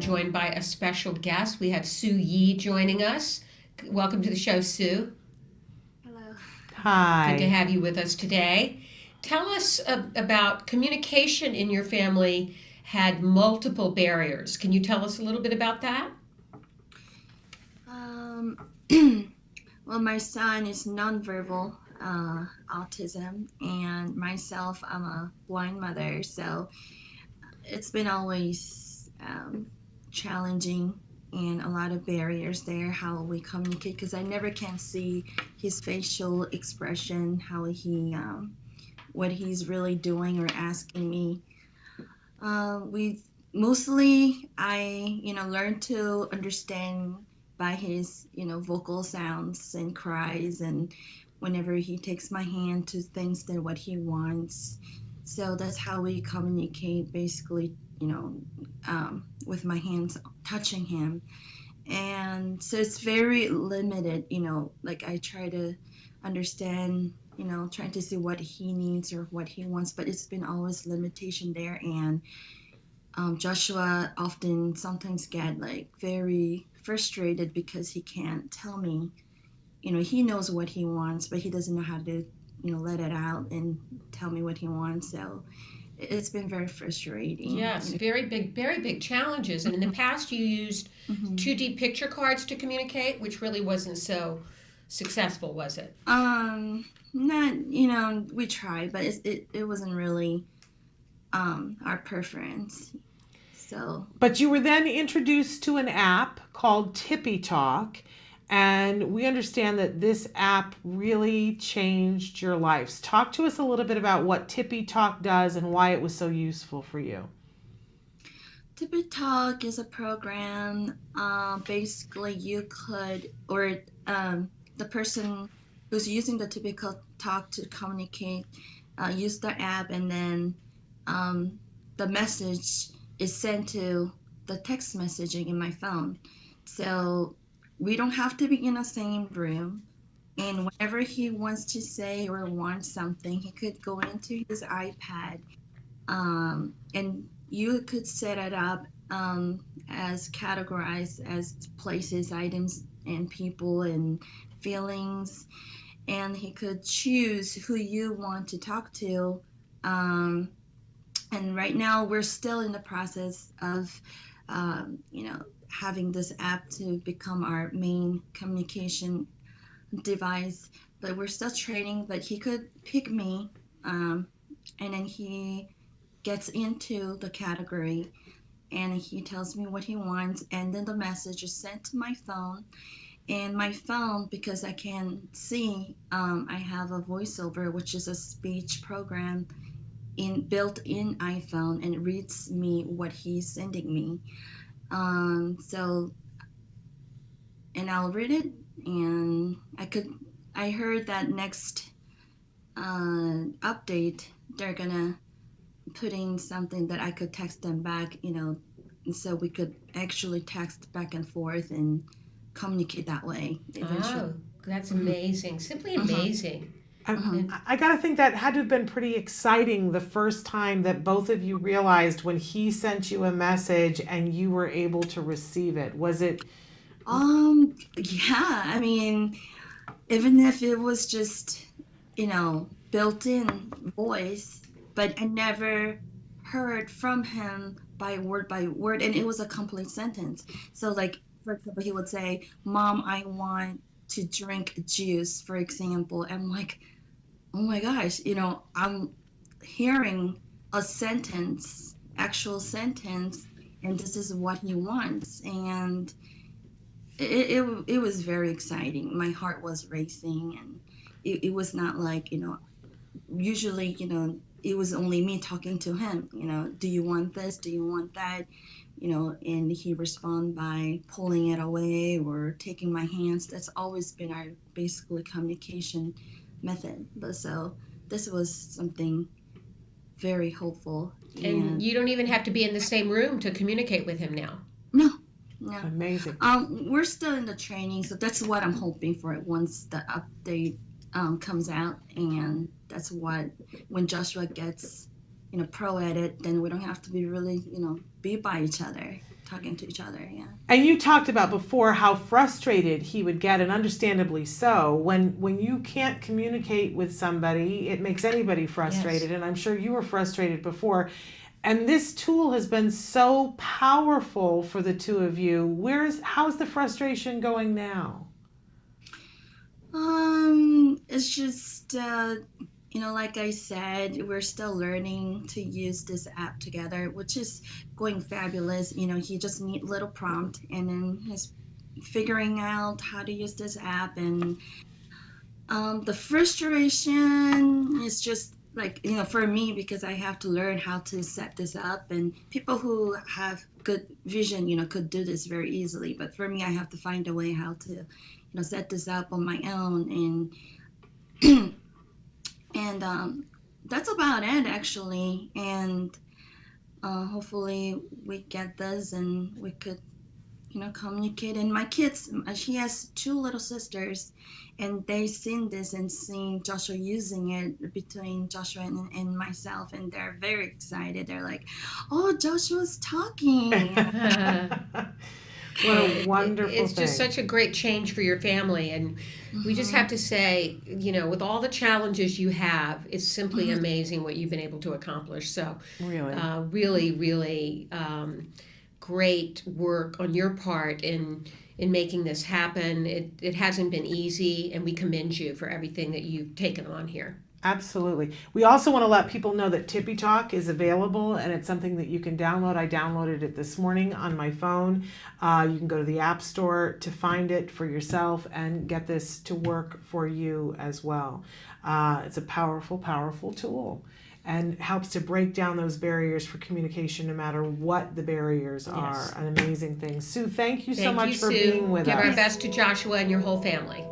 joined by a special guest. We have Soo Yi joining us. Welcome to the show, Sue. Hello. Good to Hi. have you with us today. Tell us about communication in your family had multiple barriers. Can you tell us a little bit about that? Um, well, my son is nonverbal autism, and myself, I'm a blind mother, so it's been always challenging and a lot of barriers there how we communicate because I never can see his facial expression, how he what he's really doing or asking me. We mostly I learned to understand by his vocal sounds and cries and whenever he takes my hand to things that what he wants. So that's how we communicate basically, with my hands touching him. And so it's very limited, like I try to understand, trying to see what he needs or what he wants, but it's been always limitation there. And Joshua often sometimes get like very frustrated because he can't tell me. He knows what he wants, but he doesn't know how to, let it out and tell me what he wants. So it's been very frustrating. Yes, very big challenges. And in the past, you used Mhm. 2D picture cards to communicate, which really wasn't so successful, was it? Not, we tried, but it wasn't really our preference. So, But you were then introduced to an app called Tippy Talk, and we understand that this app really changed your lives. Talk to us a little bit about what Tippy Talk does and why it was so useful for you. Tippy Talk is a program. Basically, you could, or the person who's using the Typical Talk to communicate, use the app, and then um, the message is sent to the text messaging in my phone. So we don't have to be in the same room. And whenever he wants to say or wants something, he could go into his iPad, and you could set it up as categorized as places, items, and people and feelings. And he could choose who you want to talk to. Um, and right now, we're still in the process of, having this app to become our main communication device. But we're still training. But he could pick me, and then he gets into the category and he tells me what he wants and then the message is sent to my phone and my phone because I can see I have a voiceover which is a speech program in built in iPhone and it reads me what he's sending me so and I'll read it and I heard that next update they're gonna putting something that I could text them back, and so we could actually text back and forth and communicate that way eventually. Oh, that's Mm-hmm. amazing. Simply Mm-hmm. amazing. I, Mm-hmm. And I gotta think that had to have been pretty exciting the first time that both of you realized when he sent you a message and you were able to receive it. Was it? Yeah, I mean, even if it was just, built-in voice, but I never heard from him by word, and it was a complete sentence. So, like, for example, he would say, "Mom, I want to drink juice," for example. I'm like, oh my gosh, I'm hearing a sentence, actual sentence, and this is what he wants. And it was very exciting. My heart was racing, and it was not like, usually, it was only me talking to him, do you want this? Do you want that? And he respond by pulling it away or taking my hands. That's always been our basically communication method. But so this was something very hopeful. and And you don't even have to be in the same room to communicate with him now. no, no. Amazing. We're still in the training, so that's what I'm hoping for once the update comes out, and that's what when Joshua gets pro at it, then we don't have to be really be by each other. talking to each other. Yeah. And you talked about before how frustrated he would get, and understandably so. When you can't communicate with somebody, it makes anybody frustrated, Yes. and I'm sure you were frustrated before. And this tool has been so powerful for the two of you. How's the frustration going now? It's just, like I said, we're still learning to use this app together, which is going fabulous. He just need little prompt, and then he's figuring out how to use this app. And the frustration is just like, for me, because I have to learn how to set this up, and people who have good vision, could do this very easily. But for me, I have to find a way how to, set this up on my own. And that's about it, actually. And hopefully we get this and we could, communicate. And my kids, she has two little sisters, and they seen this and seen Joshua using it between Joshua and myself, and they're very excited. They're like, "Oh, Joshua's talking." What a wonderful It's just thing. such a great change for your family. And we just have to say, with all the challenges you have, it's simply amazing what you've been able to accomplish. So, Really. really, really great work on your part in making this happen. It hasn't been easy, and we commend you for everything that you've taken on here. Absolutely. We also want to let people know that Tippy Talk is available, and it's something that you can download. I downloaded it this morning on my phone. You can go to the App Store to find it for yourself and get this to work for you as well. It's a powerful, powerful tool, and helps to break down those barriers for communication no matter what the barriers are. Yes. An amazing thing. Sue, thank you so Thank much you, for Sue. being with Give us. our best to Joshua and your whole family.